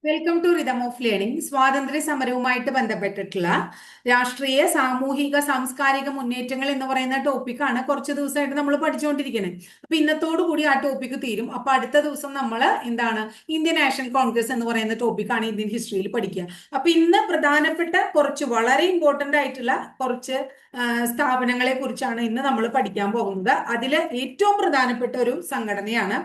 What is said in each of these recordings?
Welcome to rhythm of learning. സ്വാതന്ത്ര്യ സമരവുമായിട്ട് ബന്ധപ്പെട്ടിട്ടുള്ള രാഷ്ട്രീയ സാമൂഹിക സാംസ്കാരിക മുന്നേറ്റങ്ങൾ എന്ന് പറയുന്ന ടോപ്പിക്കാണ് കുറച്ച് ദിവസമായിട്ട് നമ്മൾ പഠിച്ചുകൊണ്ടിരിക്കുന്നത്. അപ്പൊ ഇന്നത്തോടു കൂടി ആ ടോപ്പിക്ക് തീരും. അപ്പൊ അടുത്ത ദിവസം നമ്മൾ ഇന്ത്യൻ നാഷണൽ കോൺഗ്രസ് എന്ന് പറയുന്ന ടോപ്പിക്കാണ് ഇന്ത്യൻ ഹിസ്റ്ററിയിൽ പഠിക്കുക. അപ്പൊ ഇന്ന് പ്രധാനപ്പെട്ട കുറച്ച് വളരെ ഇമ്പോർട്ടന്റ് ആയിട്ടുള്ള കുറച്ച് സ്ഥാപനങ്ങളെ കുറിച്ചാണ് ഇന്ന് നമ്മൾ പഠിക്കാൻ പോകുന്നത്. അതിൽ ഏറ്റവും പ്രധാനപ്പെട്ട ഒരു സംഘടനയാണ്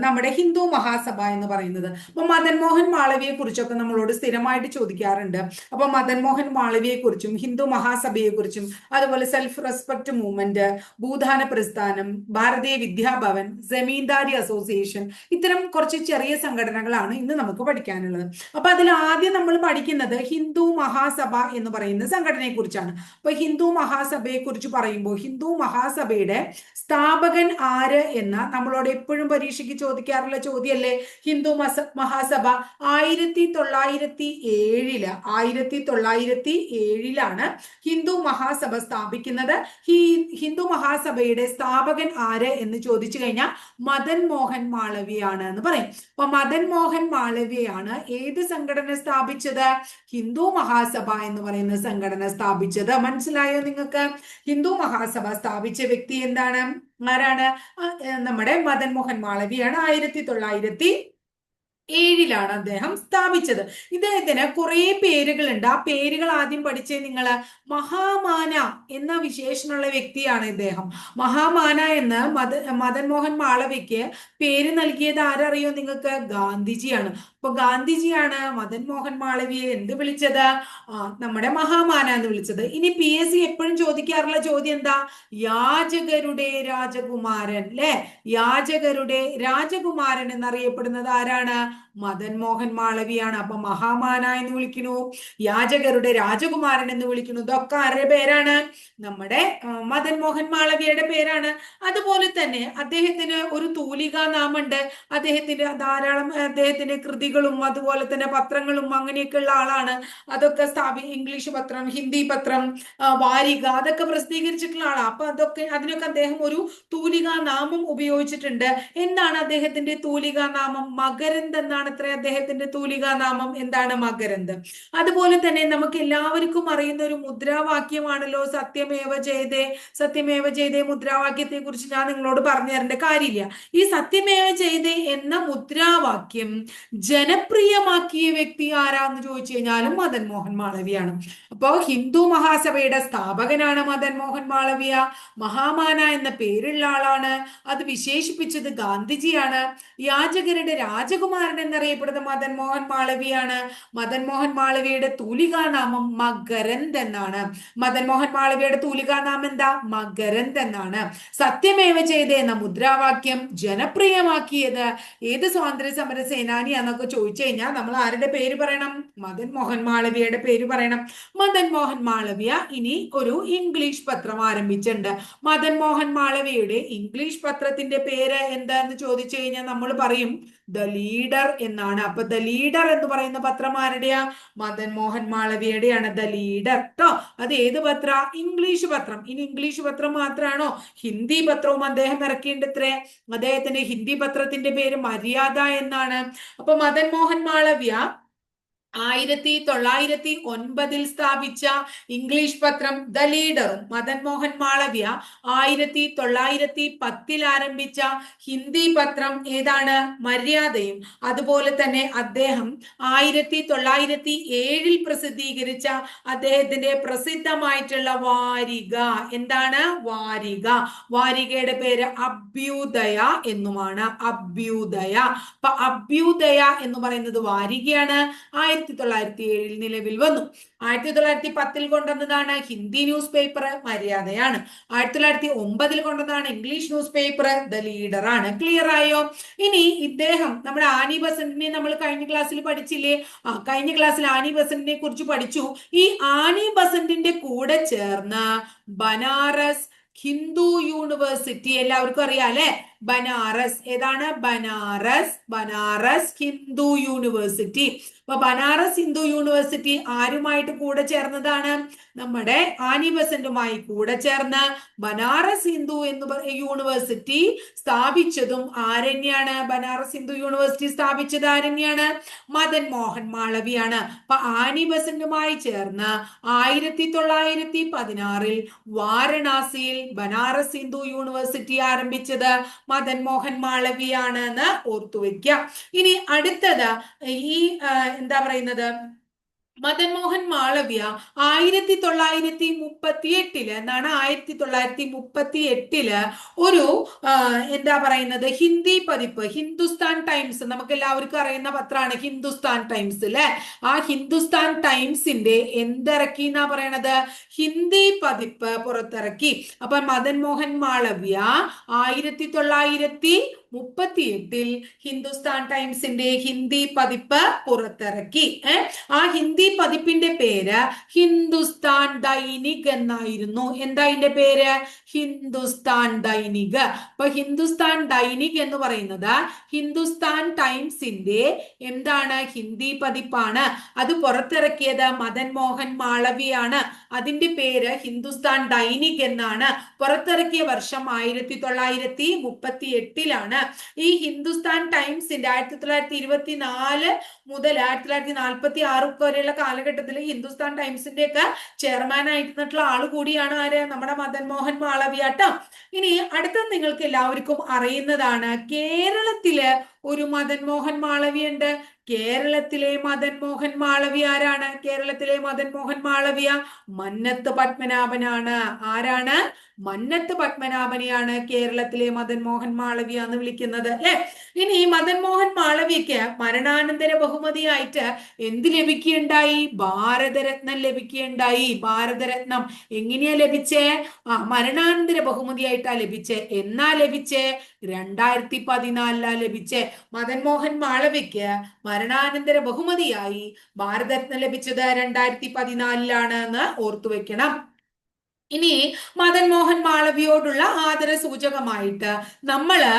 നമ്മുടെ ഹിന്ദു മഹാസഭ എന്ന് പറയുന്നത്. അപ്പൊ മദൻ മോഹൻ മാളവിയെ കുറിച്ചൊക്കെ നമ്മളോട് സ്ഥിരമായിട്ട് ചോദിക്കാറുണ്ട്. അപ്പൊ മദൻ മോഹൻ മാളവിയെ കുറിച്ചും ഹിന്ദു മഹാസഭയെ കുറിച്ചും അതുപോലെ സെൽഫ് റെസ്പെക്ട് മൂവ്മെന്റ്, ഭൂദാന പ്രസ്ഥാനം, ഭാരതീയ വിദ്യാഭവൻ, ജമീന്ദാരി അസോസിയേഷൻ, ഇത്തരം കുറച്ച് ചെറിയ സംഘടനകളാണ് ഇന്ന് നമുക്ക് പഠിക്കാനുള്ളത്. അപ്പൊ അതിൽ ആദ്യം നമ്മൾ പഠിക്കുന്നത് ഹിന്ദു മഹാസഭ എന്ന് പറയുന്ന സംഘടനയെ കുറിച്ചാണ്. അപ്പൊ ഹിന്ദു മഹാസഭയെ കുറിച്ച് പറയുമ്പോൾ ഹിന്ദു മഹാസഭയുടെ സ്ഥാപകൻ ആര് എന്ന നമ്മളോട് എപ്പോഴും പരീക്ഷയ്ക്ക് ചോദിക്കാറുള്ള ചോദ്യമല്ലേ. ഹിന്ദു മഹാസഭ 1907 ഹിന്ദു മഹാസഭ സ്ഥാപിക്കുന്നത്. ഹിന്ദു മഹാസഭയുടെ സ്ഥാപകൻ ആര് എന്ന് ചോദിച്ചു കഴിഞ്ഞാൽ മദൻ മോഹൻ മാളവ്യയാണ് എന്ന് പറയും. അപ്പൊ മദൻ മോഹൻ മാളവ്യയാണ് ഏത് സംഘടന സ്ഥാപിച്ചത്? ഹിന്ദു മഹാസഭ എന്ന് പറയുന്ന സംഘടന സ്ഥാപിച്ചത്. മനസ്സിലായോ നിങ്ങൾക്ക്? ഹിന്ദു മഹാസഭ സ്ഥാപിച്ച വ്യക്തി എന്താണ്? ആരാണ്? നമ്മുടെ മദൻ മോഹൻ മാളവ്യയാണ്. 1907 അദ്ദേഹം സ്ഥാപിച്ചത്. ഇദ്ദേഹത്തിന് കുറെ പേരുകളുണ്ട്. ആ പേരുകൾ ആദ്യം പഠിച്ചേ നിങ്ങള്. മഹാമാന എന്ന വിശേഷണമുള്ള വ്യക്തിയാണ് ഇദ്ദേഹം. മഹാമാന എന്ന് മദൻ മോഹൻ മാളവ്യക്ക് പേര് നൽകിയത് ആരറിയോ നിങ്ങൾക്ക്? ഗാന്ധിജിയാണ്. അപ്പൊ ഗാന്ധിജിയാണ് മദൻ മോഹൻ മാളവ്യയെ എന്ത് വിളിച്ചത്? നമ്മുടെ മഹാമാന എന്ന് വിളിച്ചത്. ഇനി PSC എപ്പോഴും ചോദിക്കാറുള്ള ചോദ്യം എന്താ? യാചകരുടെ രാജകുമാരൻ, അല്ലെ? യാചകരുടെ രാജകുമാരൻ എന്നറിയപ്പെടുന്നത് ആരാണ്? മദൻ മോഹൻ മാളവ്യയാണ്. അപ്പൊ മഹാമാന എന്ന് വിളിക്കുന്നു, യാചകരുടെ രാജകുമാരൻ എന്ന് വിളിക്കുന്നു. ഇതൊക്കെ ആരുടെ പേരാണ്? നമ്മുടെ മദൻ മോഹൻ മാളവ്യയുടെ പേരാണ്. അതുപോലെ തന്നെ അദ്ദേഹത്തിന് ഒരു തൂലികാ നാമുണ്ട്. അദ്ദേഹത്തിന്റെ കൃതികളും അതുപോലെ തന്നെ പത്രങ്ങളും അങ്ങനെയൊക്കെ ഉള്ള ആളാണ്. അതൊക്കെ ഇംഗ്ലീഷ് പത്രം, ഹിന്ദി പത്രം, വാരിക, അതൊക്കെ പ്രസിദ്ധീകരിച്ചിട്ടുള്ള ആളാണ്. അപ്പൊ അതിനൊക്കെ അദ്ദേഹം ഒരു തൂലികാ നാമം ഉപയോഗിച്ചിട്ടുണ്ട്. എന്താണ് അദ്ദേഹത്തിന്റെ തൂലികാ നാമം? മകരന്ത് എന്നാണ് അദ്ദേഹത്തിന്റെ തൂലികാ നാമം. എന്താണ്? മകരന്ത്. അതുപോലെ തന്നെ നമുക്ക് എല്ലാവർക്കും അറിയുന്ന ഒരു മുദ്രാവാക്യമാണല്ലോ സത്യമേവ ജയതേ. സത്യമേവ ജയതേ മുദ്രാവാക്യത്തെ കുറിച്ച് ഞാൻ നിങ്ങളോട് പറഞ്ഞു തരേണ്ട കാര്യമില്ല. ഈ സത്യമേവ ജയതേ എന്ന മുദ്രാവാക്യം ജനപ്രിയമാക്കിയ വ്യക്തി ആരാന്ന് ചോദിച്ചു കഴിഞ്ഞാലും മദൻ മോഹൻ മാളവ്യയാണ്. അപ്പോ ഹിന്ദു മഹാസഭയുടെ സ്ഥാപകനാണ് മദൻ മോഹൻ മാളവ്യ. മഹാമാന എന്ന പേരുള്ള ആളാണ്. അത് വിശേഷിപ്പിച്ചത് ഗാന്ധിജിയാണ്. യാചകരുടെ രാജകുമാരൻ എന്നറിയപ്പെടുന്നത് മദൻ മോഹൻ മാളവ്യയാണ്. മദൻ മോഹൻ മാളവ്യയുടെ തൂലികാ നാമം മകരന്ത് എന്നാണ്. മദൻ മോഹൻ മാളവ്യയുടെ തൂലികാ നാമം എന്താ? മകരന്ത് എന്നാണ്. സത്യമേവ ജയതേ എന്ന മുദ്രാവാക്യം ജനപ്രിയമാക്കിയത് ഏത് സ്വാതന്ത്ര്യ സമര സേനാനിയാന്നൊക്കെ ചോദിച്ചു കഴിഞ്ഞാൽ നമ്മൾ ആരുടെ പേര് പറയണം? മദൻ മോഹൻ മാളവ്യയുടെ പേര് പറയണം. മദൻ മോഹൻ മാളവ്യ ഇനി ഒരു ഇംഗ്ലീഷ് പത്രം ആരംഭിച്ചിട്ടുണ്ട്. മദൻ മോഹൻ മാളവ്യയുടെ ഇംഗ്ലീഷ് പത്രത്തിന്റെ പേര് എന്താന്ന് ചോദിച്ചു കഴിഞ്ഞാൽ നമ്മൾ പറയും ദ ലീഡർ എന്നാണ്. അപ്പൊ ദ ലീഡർ എന്ന് പറയുന്ന പത്രം ആരുടെയാ? മദൻ മോഹൻ മാളവ്യയുടെയാണ് ദ ലീഡർ ട്ടോ. അത് ഏത് പത്ര? ഇംഗ്ലീഷ് പത്രം. ഇനി ഇംഗ്ലീഷ് പത്രം മാത്രമാണോ? ഹിന്ദി പത്രവും അദ്ദേഹം ഇറക്കിയിട്ടത്രേ. അദ്ദേഹത്തിന്റെ ഹിന്ദി പത്രത്തിന്റെ പേര് മര്യാദ എന്നാണ്. അപ്പൊ മദൻ മോഹൻ മാളവ്യ 1909 സ്ഥാപിച്ച ഇംഗ്ലീഷ് പത്രം ദ ലീഡറും മദൻ മോഹൻ മാളവ്യ 1910 ആരംഭിച്ച ഹിന്ദി പത്രം ഏതാണ്? മര്യാദയും. അതുപോലെ തന്നെ അദ്ദേഹം 1907 പ്രസിദ്ധീകരിച്ച അദ്ദേഹത്തിന്റെ പ്രസിദ്ധമായിട്ടുള്ള വാരിക എന്താണ്? വാരിക. വാരികയുടെ പേര് അഭ്യുദയ എന്നുമാണ്. അഭ്യുദയ. അപ്പൊ അഭ്യുദയ എന്ന് പറയുന്നത് വാരികയാണ്. 1907 നിലവിൽ വന്നു. 1910 കൊണ്ടുവന്നതാണ് ഹിന്ദി ന്യൂസ് പേപ്പർ മര്യാദയാണ്. 1909 കൊണ്ടുവന്നതാണ് English news paper the leader ആണ്. ക്ലിയർ ആയോ? ഇനി ഇദ്ദേഹം നമ്മുടെ ആനി ബസന്റിനെ നമ്മൾ കഴിഞ്ഞ ക്ലാസ്സിൽ പഠിച്ചില്ലേ? കഴിഞ്ഞ ക്ലാസ്സിൽ ആനി ബസന്റിനെ കുറിച്ച് പഠിച്ചു. ഈ ആനി ബസന്റിന്റെ കൂടെ ചേർന്ന് ബനാറസ് ഹിന്ദു യൂണിവേഴ്സിറ്റി, എല്ലാവർക്കും അറിയാം അല്ലെ? ബനാറസ്. ഏതാണ്? ബനാറസ് ഹിന്ദു യൂണിവേഴ്സിറ്റി. അപ്പൊ ബനാറസ് ഹിന്ദു യൂണിവേഴ്സിറ്റി ആരുമായിട്ട് കൂടെ ചേർന്നതാണ്? നമ്മുടെ ആനി ബസന്റുമായി കൂടെ ചേർന്ന് ബനാറസ് ഹിന്ദു യൂണിവേഴ്സിറ്റി സ്ഥാപിച്ചതും ആരന്നെയാണ്? ബനാറസ് ഹിന്ദു യൂണിവേഴ്സിറ്റി സ്ഥാപിച്ചത് ആരന്നെയാണ്? മദൻ മോഹൻ മാളവിയാണ്. അപ്പൊ ആനി ബസന്റുമായി ചേർന്ന് 1916 വാരണാസിയിൽ ബനാറസ് ഹിന്ദു യൂണിവേഴ്സിറ്റി ആരംഭിച്ചത് മദൻ മോഹൻ മാളവിയാണ് എന്ന് ഓർത്തുവെക്കുക. ഇനി അടുത്തത് ഈ എന്താ പറയുന്നത്, മദൻ മോഹൻ മാളവ്യ 1938 എന്നാണ് 1938 ഒരു എന്താ പറയുന്നത് ഹിന്ദി പതിപ്പ്, ഹിന്ദുസ്ഥാൻ ടൈംസ്, നമുക്ക് എല്ലാവർക്കും അറിയുന്ന പത്രമാണ് ഹിന്ദുസ്ഥാൻ ടൈംസ് അല്ലെ. ആ ഹിന്ദുസ്ഥാൻ ടൈംസിന്റെ എന്തിറക്കി എന്നാ പറയണത്? ഹിന്ദി പതിപ്പ് പുറത്തിറക്കി. അപ്പൊ മദൻ മോഹൻ മാളവ്യ 1938 ഹിന്ദുസ്ഥാൻ ടൈംസിന്റെ ഹിന്ദി പതിപ്പ് പുറത്തിറക്കി. ആ ഹിന്ദി പതിപ്പിന്റെ പേര് ഹിന്ദുസ്ഥാൻ ദൈനിക് എന്നായിരുന്നു. എന്താ അതിന്റെ പേര്? ഹിന്ദുസ്ഥാൻ ദൈനിക്. അപ്പൊ ഹിന്ദുസ്ഥാൻ ദൈനിക് എന്ന് പറയുന്നത് ഹിന്ദുസ്ഥാൻ ടൈംസിന്റെ എന്താണ്? ഹിന്ദി പതിപ്പാണ്. അത് പുറത്തിറക്കിയത് മദൻ മോഹൻ മാളവിയാണ്. അതിന്റെ പേര് ഹിന്ദുസ്ഥാൻ ദൈനിക് എന്നാണ്. പുറത്തിറക്കിയ വർഷം 1938 ഈ ഹിന്ദുസ്ഥാൻ ടൈംസിന്റെ 1924 മുതൽ 1946 വരെയുള്ള കാലഘട്ടത്തിൽ ഹിന്ദുസ്ഥാൻ ടൈംസിന്റെ ഒക്കെ ചെയർമാൻ ആയിട്ടുള്ള ആള് കൂടിയാണ് ആര്? നമ്മുടെ മദൻ മോഹൻ മാളവ്യാട്ടം. ഇനി അടുത്തത് നിങ്ങൾക്ക് എല്ലാവർക്കും അറിയുന്നതാണ്, കേരളത്തില് ഒരു മദൻ മോഹൻ മാളവ്യ ഉണ്ട്. കേരളത്തിലെ മദൻ മോഹൻ മാളവ്യ ആരാണ്? കേരളത്തിലെ മദൻ മോഹൻ മാളവ്യ മന്നത്ത് പത്മനാഭനാണ്. ആരാണ്? മന്നത്ത് പത്മനാഭനെയാണ് കേരളത്തിലെ മദൻ മോഹൻ മാളവ്യ എന്ന് വിളിക്കുന്നത് അല്ലെ. ഇനി മദൻ മോഹൻ മാളവ്യക്ക് മരണാനന്തര ബഹുമതിയായിട്ട് എന്ത് ലഭിക്കുകയുണ്ടായി? ഭാരതരത്നം ലഭിക്കുകയുണ്ടായി. ഭാരതരത്നം എങ്ങനെയാ ലഭിച്ചേ? മരണാനന്തര ബഹുമതിയായിട്ടാ ലഭിച്ചേ. എന്നാ ലഭിച്ചേ? 2014 ലഭിച്ചേ. മദൻ മോഹൻ മാളവ്യക്ക് മരണാനന്തര ബഹുമതിയായി ഭാരതരത്നം ലഭിച്ചത് 2014 എന്ന് ഓർത്തുവെക്കണം. ഇനി മദൻ മോഹൻ മാളവ്യയോടുള്ള ആദര സൂചകമായിട്ട് നമ്മള്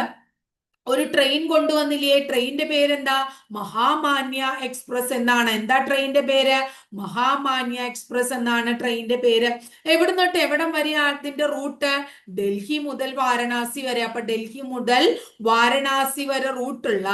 ഒരു ട്രെയിൻ കൊണ്ടുവന്നില്ലേ? ട്രെയിനിന്റെ പേരെന്താ? മഹാമാന്യ എക്സ്പ്രസ് എന്നാണ്. എന്താ ട്രെയിനിന്റെ പേര്? മഹാമാന്യ എക്സ്പ്രസ് എന്നാണ് ട്രെയിനിന്റെ പേര്. എവിടെ തൊട്ട് എവിടം വരെ അതിന്റെ റൂട്ട്? ഡൽഹി മുതൽ വാരണാസി വരെ. അപ്പൊ ഡൽഹി മുതൽ വാരണാസി വരെ റൂട്ടുള്ള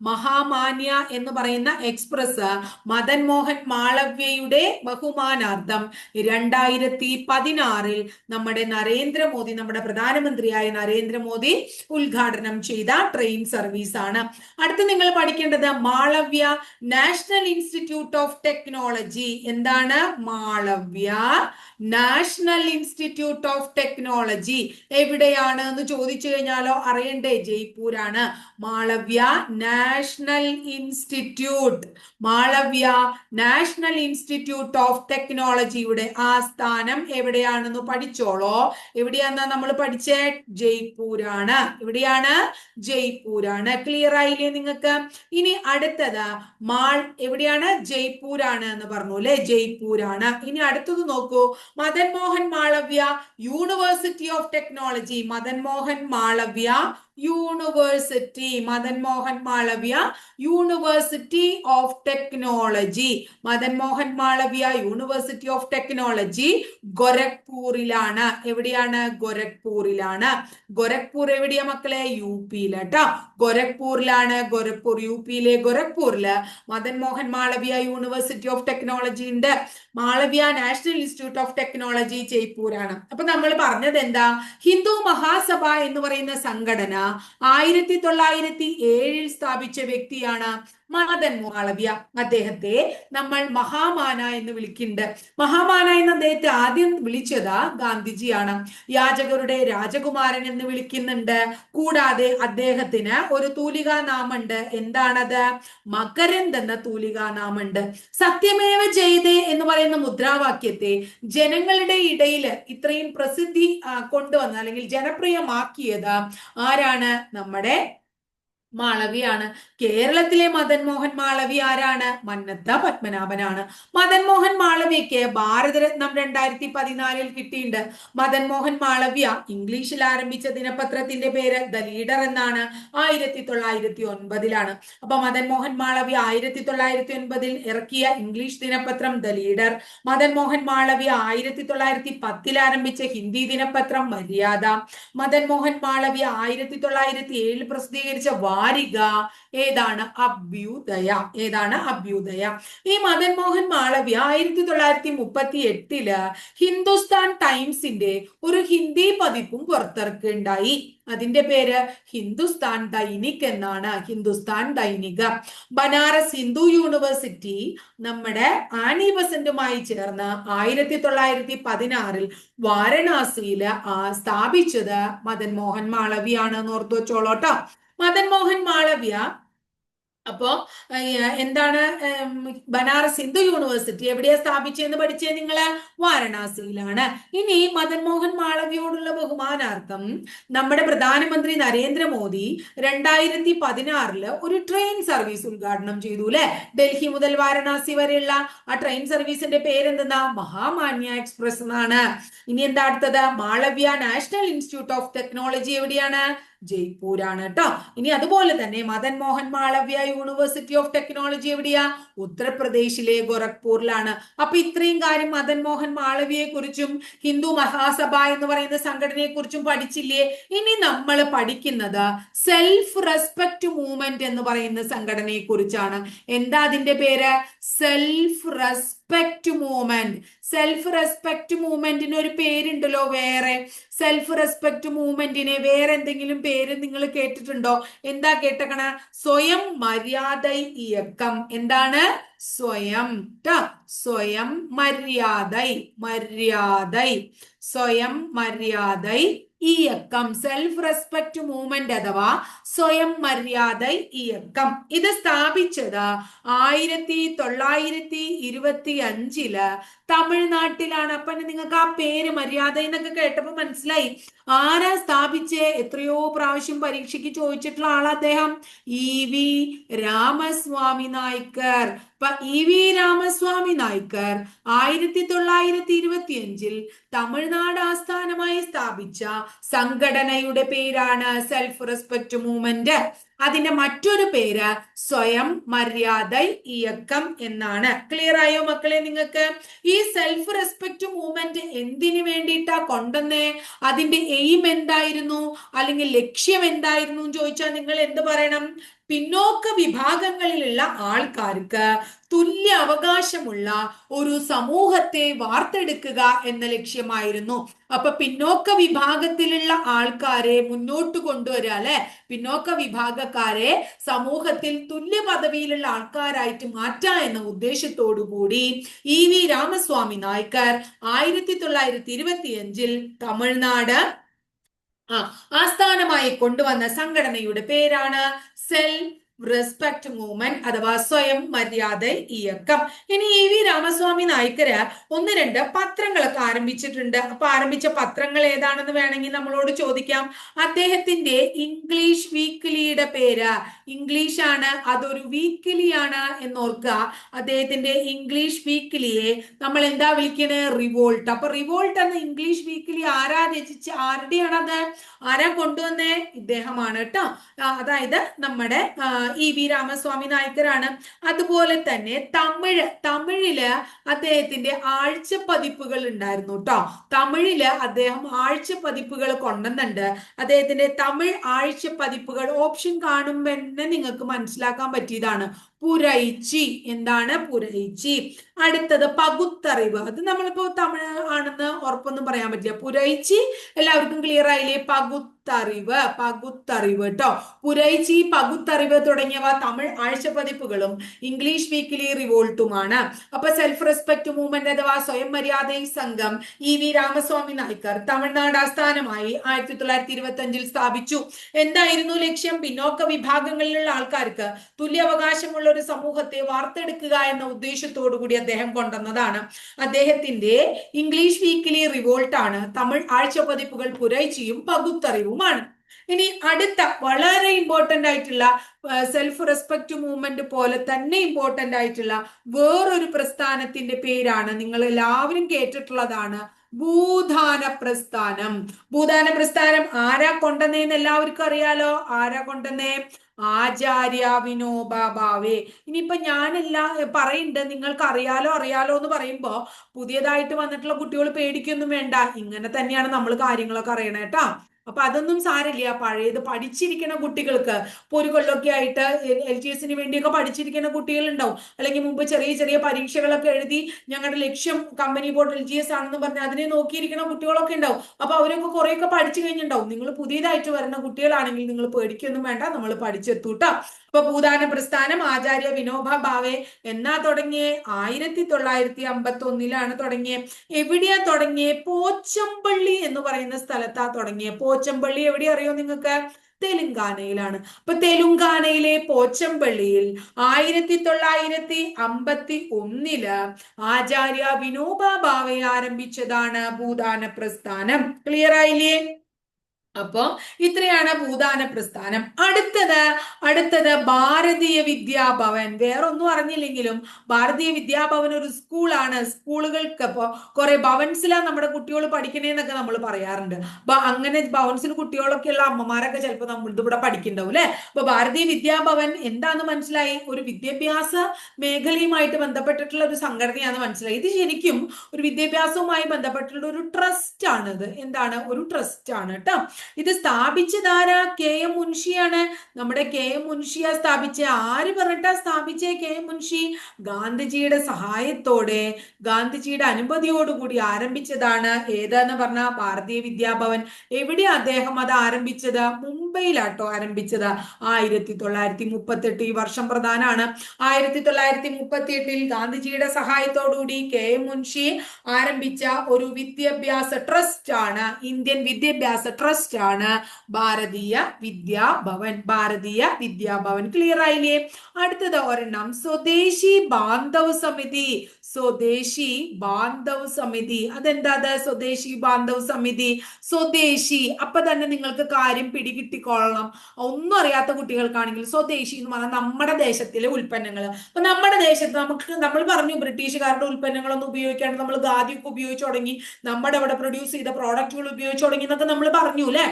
മഹാമാന്യ എന്ന് പറയുന്ന എക്സ്പ്രസ് മദൻ മോഹൻ മാളവ്യയുടെ ബഹുമാനാർത്ഥം 2016 നമ്മുടെ നരേന്ദ്രമോദി, നമ്മുടെ പ്രധാനമന്ത്രിയായ നരേന്ദ്രമോദി ഉദ്ഘാടനം ചെയ്ത ട്രെയിൻ സർവീസ് ആണ്. അടുത്ത് നിങ്ങൾ പഠിക്കേണ്ടത് Malaviya national institute of technology. എന്താണ്? Malaviya national institute of technology എവിടെയാണ് എന്ന് ചോദിച്ചു കഴിഞ്ഞാലോ അറിയണ്ടേ? ജയ്പൂരാണ്. Malaviya national institute, Malaviya national institute of ടെക്നോളജിയുടെ ആസ്ഥാനം എവിടെയാണെന്ന് പഠിച്ചോളോ. എവിടെയാണെന്നാ നമ്മൾ പഠിച്ചേ? ജയ്പൂരാണ്. എവിടെയാണ്? ജയ്പൂരാണ്. ക്ലിയർ ആയില്ലേ നിങ്ങൾക്ക്? ഇനി അടുത്തത് എവിടെയാണ്? ജയ്പൂരാണ് എന്ന് പറഞ്ഞു അല്ലെ. ജയ്പൂരാണ്. ഇനി അടുത്തത് നോക്കൂ, Madan Mohan Malaviya university of technology. Madan Mohan Malaviya university, Madan Mohan Malaviya university of technology, Madan Mohan Malaviya university of technology ഗോരഖ്പൂരിലാണ്. എവിടെയാണ്? ഗോരഖ്പൂരിലാണ്. ഗോരഖ്പൂർ എവിടെയാ മക്കളെ? യുപിയിലാട്ടോ. ഗോരഖ്പൂരിലാണ്. ഗോരഖ്പൂർ, യുപിയിലെ ഗോരഖ്പൂരില് Madan Mohan Malaviya university of technology ഉണ്ട്. Malaviya national institute of technology ജയ്പൂരാണ്. അപ്പൊ നമ്മൾ പറഞ്ഞത് എന്താ? ഹിന്ദു മഹാസഭ എന്ന് പറയുന്ന സംഘടന 1907 സ്ഥാപിച്ച വ്യക്തിയാണ് മദൻ മാളവ്യ. അദ്ദേഹത്തെ നമ്മൾ മഹാമാന എന്ന് വിളിക്കുന്നുണ്ട്. മഹാമാന എന്ന് അദ്ദേഹത്തെ ആദ്യം വിളിച്ചത് ഗാന്ധിജിയാണ്. യാചകരുടെ രാജകുമാരൻ എന്ന് വിളിക്കുന്നുണ്ട്. കൂടാതെ അദ്ദേഹത്തിന് ഒരു തൂലികാ നാമുണ്ട്. എന്താണത്? മകരന്ദ് എന്ന തൂലികാ നാമുണ്ട്. സത്യമേവ ജയതേ എന്ന് പറയുന്ന മുദ്രാവാക്യത്തെ ജനങ്ങളുടെ ഇടയിൽ ഇത്രയും പ്രസിദ്ധി കൊണ്ടുവന്ന അല്ലെങ്കിൽ ജനപ്രിയമാക്കിയത് ആരാണ്? നമ്മുടെ മാളവിയാണ്. കേരളത്തിലെ മദൻ മോഹൻ മാളവ്യ ആരാണ്? മന്നത്ത പത്മനാഭനാണ്. മദൻ മോഹൻ മാളവ്യക്ക് ഭാരതരത്നം 2014 കിട്ടിയിട്ടുണ്ട്. മദൻ മോഹൻ മാളവ്യ ഇംഗ്ലീഷിൽ ആരംഭിച്ച ദിനപത്രത്തിന്റെ പേര് ദ ലീഡർ എന്നാണ്. 1909 അപ്പൊ മദൻ മോഹൻ മാളവ്യ 1909 ഇറക്കിയ ഇംഗ്ലീഷ് ദിനപത്രം ദ ലീഡർ. മദൻ മോഹൻ മാളവ്യ 1910 ആരംഭിച്ച ഹിന്ദി ദിനപത്രം മര്യാദ. മദൻ മോഹൻ മാളവ്യ 1907 പ്രസിദ്ധീകരിച്ച വാരിക ഏതാണ്? അഭ്യുദയ. ഏതാണ്? അഭ്യുദയ. ഈ മദൻ മോഹൻ മാളവ്യ 1938 ഹിന്ദുസ്ഥാൻ ടൈംസിന്റെ ഒരു ഹിന്ദി പതിപ്പും പുറത്തിറക്കുകയുണ്ടായി. അതിന്റെ പേര് ഹിന്ദുസ്ഥാൻ ദൈനിക് എന്നാണ്. ഹിന്ദുസ്ഥാൻ ദൈനിക. ബനാറസ് ഹിന്ദു യൂണിവേഴ്സിറ്റി നമ്മുടെ ആനി ബസന്റുമായി ചേർന്ന് 1916 വാരണാസിയില് സ്ഥാപിച്ചത് മദൻ മോഹൻ മാളവ്യ ആണ്. ഓർത്തു വെച്ചോളോട്ടോ. മദൻ മോഹൻ മാളവ്യ അപ്പോ എന്താണ് ബനാറസ് ഹിന്ദു യൂണിവേഴ്സിറ്റി എവിടെയാ സ്ഥാപിച്ചതെന്ന് പഠിച്ചേ നിങ്ങള്? വാരണാസിയിലാണ്. ഇനി മദൻ മോഹൻ മാളവ്യയോടുള്ള ബഹുമാനാർത്ഥം നമ്മുടെ പ്രധാനമന്ത്രി നരേന്ദ്രമോദി 2016 ഒരു ട്രെയിൻ സർവീസ് ഉദ്ഘാടനം ചെയ്തു അല്ലെ? ഡൽഹി മുതൽ വാരണാസി വരെയുള്ള ആ ട്രെയിൻ സർവീസിന്റെ പേരെന്തെന്നാ? മഹാമാന്യ എക്സ്പ്രസ് എന്നാണ്. ഇനി എന്താ അടുത്തത്? Malaviya national institute of technology എവിടെയാണ്? ജയ്പൂരാണ് കേട്ടോ. ഇനി അതുപോലെ തന്നെ Madan Mohan Malaviya university of technology എവിടെയാ? ഉത്തർപ്രദേശിലെ ഗോരഖ്പൂരിലാണ്. അപ്പൊ ഇത്രയും കാര്യം മദൻ മോഹൻ മാളവ്യയെ കുറിച്ചും ഹിന്ദു മഹാസഭ എന്ന് പറയുന്ന സംഘടനയെ കുറിച്ചും പഠിച്ചില്ലേ? ഇനി നമ്മൾ പഠിക്കുന്നത് സെൽഫ് റെസ്പെക്ട് മൂവ്മെന്റ് എന്ന് പറയുന്ന സംഘടനയെ കുറിച്ചാണ്. എന്താ അതിന്റെ പേര്? Self respect movement. Self respect മൂവ്മെന്റിന് ഒരു പേരുണ്ടല്ലോ വേറെ. സെൽഫ് റെസ്പെക്ട് മൂവ്മെന്റിനെ വേറെ എന്തെങ്കിലും പേര് നിങ്ങൾ കേട്ടിട്ടുണ്ടോ? എന്താ കേട്ടക്കണ? സ്വയം മര്യാദ ഇയക്കം. എന്താണ്? സ്വയം സ്വയം മര്യാദ. സ്വയം മര്യാദ ഇയക്കം. സെൽഫ് റെസ്പെക്ട് മൂവ്മെന്റ് അഥവാ സ്വയം മര്യാദ ഇയക്കം. ഇത് സ്ഥാപിച്ചത് 1925 തമിഴ്നാട്ടിലാണ്. അപ്പൊ നിങ്ങൾക്ക് ആ പേര് മര്യാദ എന്നൊക്കെ കേട്ടപ്പോ മനസ്സിലായി ആരാ സ്ഥാപിച്ചേ? എത്രയോ പ്രാവശ്യം പരീക്ഷയ്ക്ക് ചോദിച്ചിട്ടുള്ള ആളാ അദ്ദേഹം. EV രാമസ്വാമി നായ്ക്കർ. അപ്പൊ EV രാമസ്വാമി നായ്ക്കർ 1925 തമിഴ്നാട് ആസ്ഥാനമായി സ്ഥാപിച്ച സംഘടനയുടെ പേരാണ് സെൽഫ് റെസ്പെക്ട് മൂവ്മെന്റ്. അതിന്റെ മറ്റൊരു പേര് സ്വയം മര്യാദ ഇയക്കം എന്നാണ്. ക്ലിയർ ആയോ മക്കളെ നിങ്ങൾക്ക്? ഈ സെൽഫ് റെസ്പെക്ട് മൂവ്മെന്റ് എന്തിനു വേണ്ടിയിട്ടാ കൊണ്ടുവന്നേ? അതിന്റെ എയിം എന്തായിരുന്നു, അല്ലെങ്കിൽ ലക്ഷ്യം എന്തായിരുന്നു എന്ന് ചോദിച്ചാൽ നിങ്ങൾ എന്ത് പറയണം? പിന്നോക്ക വിഭാഗങ്ങളിലുള്ള ആൾക്കാർക്ക് തുല്യ അവകാശമുള്ള ഒരു സമൂഹത്തെ വാർത്തെടുക്കുക എന്ന ലക്ഷ്യമായിരുന്നു. അപ്പൊ പിന്നോക്ക വിഭാഗത്തിലുള്ള ആൾക്കാരെ മുന്നോട്ട് കൊണ്ടുവരിക അല്ലെ? പിന്നോക്ക വിഭാഗക്കാരെ സമൂഹത്തിൽ തുല്യ പദവിയിലുള്ള ആൾക്കാരായിട്ട് മാറ്റാ എന്ന ഉദ്ദേശത്തോടു കൂടി EV രാമസ്വാമി നായ്ക്കർ 1925 തമിഴ്നാട് ആസ്ഥാനമായി കൊണ്ടുവന്ന സംഘടനയുടെ പേരാണ് സെൽഫ് റെസ്പെക്ട് മൂവ്മെന്റ് അഥവാ സ്വയം മര്യാദ ഇയക്കം. ഇനി EV രാമസ്വാമി നായ്ക്കര് 1-2 പത്രങ്ങളൊക്കെ ആരംഭിച്ചിട്ടുണ്ട്. അപ്പൊ ആരംഭിച്ച പത്രങ്ങൾ ഏതാണെന്ന് വേണമെങ്കിൽ നമ്മളോട് ചോദിക്കാം. അദ്ദേഹത്തിന്റെ ഇംഗ്ലീഷ് വീക്ക്ലിയുടെ പേര് ഇംഗ്ലീഷ് ആണ്, അതൊരു വീക്ക്ലിയാണ് എന്നോർക്കുക. അദ്ദേഹത്തിന്റെ ഇംഗ്ലീഷ് വീക്ക്ലിയെ നമ്മൾ എന്താ വിളിക്കണേ? റിവോൾട്ട്. അപ്പൊ റിവോൾട്ട് എന്ന ഇംഗ്ലീഷ് വീക്ക്ലി ആരാ രചിച്ച? ആരുടെയാണത്? ആരാ കൊണ്ടുവന്നേ? ഇദ്ദേഹമാണ് കേട്ടോ. അതായത് നമ്മുടെ EV രാമസ്വാമി നായ്ക്കരാണ്. അതുപോലെ തന്നെ തമിഴില് അദ്ദേഹത്തിന്റെ ആഴ്ച പതിപ്പുകൾ ഉണ്ടായിരുന്നു കേട്ടോ. തമിഴില് അദ്ദേഹം ആഴ്ച പതിപ്പുകൾ കൊണ്ടുവന്നുണ്ട്. അദ്ദേഹത്തിന്റെ തമിഴ് ആഴ്ച പതിപ്പുകൾ ഓപ്ഷൻ കാണുമ്പോൾ തന്നെ നിങ്ങൾക്ക് മനസ്സിലാക്കാൻ പറ്റിയതാണ്. പുരൈച്ചി. എന്താണ്? പുരൈച്ചി. അടുത്തത് പകുത്തറിവ്. അത് നമ്മളിപ്പോ തമിഴ് ആണെന്ന് ഉറപ്പൊന്നും പറയാൻ പറ്റില്ല. പുരൈച്ചി എല്ലാവർക്കും ക്ലിയർ ആയില്ലേ? പകുത്തറിവ്. പകുത്തറിവ് കേട്ടോ. പുരൈച്ചി, പകുത്തറിവ് തുടങ്ങിയവ തമിഴ് ആഴ്ചപ്പതിപ്പുകളും ഇംഗ്ലീഷ് വീക്കിലി റിവോൾട്ടുമാണ്. അപ്പൊ സെൽഫ് റെസ്പെക്ട് മൂവ്മെന്റ് അഥവാ സ്വയം മര്യാദ സംഘം EV രാമസ്വാമി നായ്ക്കർ തമിഴ്നാട് ആസ്ഥാനമായി 1925 സ്ഥാപിച്ചു. എന്തായിരുന്നു ലക്ഷ്യം? പിന്നോക്ക വിഭാഗങ്ങളിലുള്ള ആൾക്കാർക്ക് തുല്യാവകാശമുള്ള ഒരു സമൂഹത്തെ വാർത്തെടുക്കുക എന്ന ഉദ്ദേശത്തോടു കൂടി അദ്ദേഹം കൊണ്ടുവന്നതാണ്. അദ്ദേഹത്തിന്റെ ഇംഗ്ലീഷ് വീക്കിലി റിവോൾട്ട് ആണ്. തമിഴ് ആഴ്ചപ്പതിപ്പുകൾ പുരൈച്ചിയും പകുത്തറിവുമാണ്. ഇനി അടുത്ത വളരെ ഇമ്പോർട്ടന്റ് ആയിട്ടുള്ള സെൽഫ് റെസ്പെക്ട് മൂവ്മെന്റ് പോലെ തന്നെ ഇമ്പോർട്ടന്റ് ആയിട്ടുള്ള വേറൊരു പ്രസ്ഥാനത്തിന്റെ പേരാണ്, നിങ്ങൾ എല്ലാവരും കേട്ടിട്ടുള്ളതാണ്, ഭൂദാന പ്രസ്ഥാനം. ഭൂദാന പ്രസ്ഥാനം ആരാ കൊണ്ടുവന്നേന്ന് എല്ലാവർക്കും അറിയാലോ. ആരാ കൊണ്ടുവന്നേ? ആചാര്യ വിനോബ ഭാവെ. ഇനിയിപ്പൊ ഞാനെല്ലാം പറയുന്നുണ്ട്, നിങ്ങൾക്ക് അറിയാലോ അറിയാലോ എന്ന് പറയുമ്പോ പുതിയതായിട്ട് വന്നിട്ടുള്ള കുട്ടികൾ പേടിക്കൊന്നും വേണ്ട, ഇങ്ങനെ തന്നെയാണ് നമ്മൾ കാര്യങ്ങളൊക്കെ അറിയണേ കേട്ടാ. അപ്പൊ അതൊന്നും സാരില്ല. പഴയത് പഠിച്ചിരിക്കുന്ന കുട്ടികൾക്ക് ഇപ്പൊ ഒരു കൊല്ലമൊക്കെ ആയിട്ട് LGSന് വേണ്ടിയൊക്കെ പഠിച്ചിരിക്കുന്ന കുട്ടികൾ ഉണ്ടാവും, അല്ലെങ്കിൽ മുമ്പ് ചെറിയ ചെറിയ പരീക്ഷകളൊക്കെ എഴുതി ഞങ്ങളുടെ ലക്ഷ്യം കമ്പനി ബോർഡ് LGS ആണെന്ന് പറഞ്ഞ് അതിനെ നോക്കിയിരിക്കുന്ന കുട്ടികളൊക്കെ ഉണ്ടാവും. അപ്പൊ അവരൊക്കെ കുറെയൊക്കെ പഠിച്ചു കഴിഞ്ഞിട്ടുണ്ടാവും. നിങ്ങൾ പുതിയതായിട്ട് വരുന്ന കുട്ടികളാണെങ്കിൽ നിങ്ങൾ പേടിക്കൊന്നും വേണ്ട, നമ്മൾ പഠിച്ചെത്തൂട്ടാ. അപ്പൊ ഭൂദാന പ്രസ്ഥാനം ആചാര്യ വിനോബ ഭാവെ എന്നാ തുടങ്ങിയേ? 1951 തുടങ്ങിയേ. എവിടെയാ തുടങ്ങിയേ? പോച്ചമ്പള്ളി എന്ന് പറയുന്ന സ്ഥലത്താ തുടങ്ങിയേ. പോച്ചമ്പള്ളി എവിടെ അറിയോ നിങ്ങൾക്ക്? തെലുങ്കാനയിലാണ്. അപ്പൊ തെലുങ്കാനയിലെ പോച്ചമ്പള്ളിയിൽ 1951 ആചാര്യ വിനോബ ഭാവെ ആരംഭിച്ചതാണ് ഭൂദാന പ്രസ്ഥാനം. ക്ലിയർ ആയില്ലേ? അപ്പൊ ഇത്രയാണ് ഭൂദാന പ്രസ്ഥാനം. അടുത്തത് ഭാരതീയ വിദ്യാഭവൻ. വേറൊന്നും അറിഞ്ഞില്ലെങ്കിലും ഭാരതീയ വിദ്യാഭവൻ ഒരു സ്കൂളാണ്. സ്കൂളുകൾക്ക് ഇപ്പൊ കുറെ ഭവൻസിലാണ് നമ്മുടെ കുട്ടികൾ പഠിക്കണേന്നൊക്കെ നമ്മൾ പറയാറുണ്ട്. അപ്പൊ അങ്ങനെ ഭവൻസിൽ കുട്ടികളൊക്കെ ഉള്ള അമ്മമാരൊക്കെ ചിലപ്പോൾ നമ്മളിത് ഇവിടെ പഠിക്കണ്ടാവും അല്ലെ. അപ്പൊ ഭാരതീയ വിദ്യാഭവൻ എന്താന്ന് മനസ്സിലായി? ഒരു വിദ്യാഭ്യാസ മേഖലയുമായിട്ട് ബന്ധപ്പെട്ടിട്ടുള്ള ഒരു സംഘടനയാണെന്ന് മനസ്സിലായി. ഇത് ശരിക്കും ഒരു വിദ്യാഭ്യാസവുമായി ബന്ധപ്പെട്ടുള്ള ഒരു ട്രസ്റ്റ് ആണ്. ഇത് എന്താണ്? ഒരു ട്രസ്റ്റ് ആണ് കേട്ടോ. ഇത് സ്ഥാപിച്ചതാരാ? KM മുൻഷിയാണ്. നമ്മുടെ KM മുൻഷിയാ സ്ഥാപിച്ച. ആര് പറഞ്ഞിട്ടാ സ്ഥാപിച്ചേ? KM മുൻഷി ഗാന്ധിജിയുടെ സഹായത്തോടെ, ഗാന്ധിജിയുടെ അനുമതിയോടുകൂടി ആരംഭിച്ചതാണ്. ഏതാന്ന് പറഞ്ഞ ഭാരതീയ വിദ്യാഭവൻ. എവിടെയാ അദ്ദേഹം അത് ആരംഭിച്ചത്? മുംബൈയിലാട്ടോ ആരംഭിച്ചത്. 1938. ഈ വർഷം പ്രധാനമാണ്. 1938 ഗാന്ധിജിയുടെ സഹായത്തോടുകൂടി KM മുൻഷി ആരംഭിച്ച ഒരു വിദ്യാഭ്യാസ ട്രസ്റ്റ് ആണ്, ഇന്ത്യൻ വിദ്യാഭ്യാസ ട്രസ്റ്റ് ആണ് ഭാരതീയ വിദ്യാഭവൻ. ഭാരതീയ വിദ്യാഭവൻ. ക്ലിയർ ആയില്ലേ? അടുത്തത് ഒരെണ്ണം സ്വദേശി ബാന്ധവ് സമിതി. സ്വദേശി ബാന്ധവ് സമിതി. അതെന്താ? സ്വദേശി ബാന്ധവ് സമിതി. സ്വദേശി അപ്പൊ തന്നെ നിങ്ങൾക്ക് കാര്യം പിടികിട്ടിക്കൊള്ളണം. ഒന്നും അറിയാത്ത കുട്ടികൾക്കാണെങ്കിൽ സ്വദേശി എന്ന് പറഞ്ഞാൽ നമ്മുടെ ദേശത്തിലെ ഉൽപ്പന്നങ്ങൾ. അപ്പൊ നമ്മുടെ ദേശത്ത് നമ്മൾ പറഞ്ഞു ബ്രിട്ടീഷുകാരുടെ ഉൽപ്പന്നങ്ങളൊന്നും ഉപയോഗിക്കാണ്ട് നമ്മൾ ഖാദിയൊക്കെ ഉപയോഗിച്ചു തുടങ്ങി, നമ്മുടെ അവിടെ പ്രൊഡ്യൂസ് ചെയ്ത പ്രോഡക്റ്റുകൾ ഉപയോഗിച്ചു തുടങ്ങി എന്നൊക്കെ നമ്മൾ പറഞ്ഞു അല്ലെ.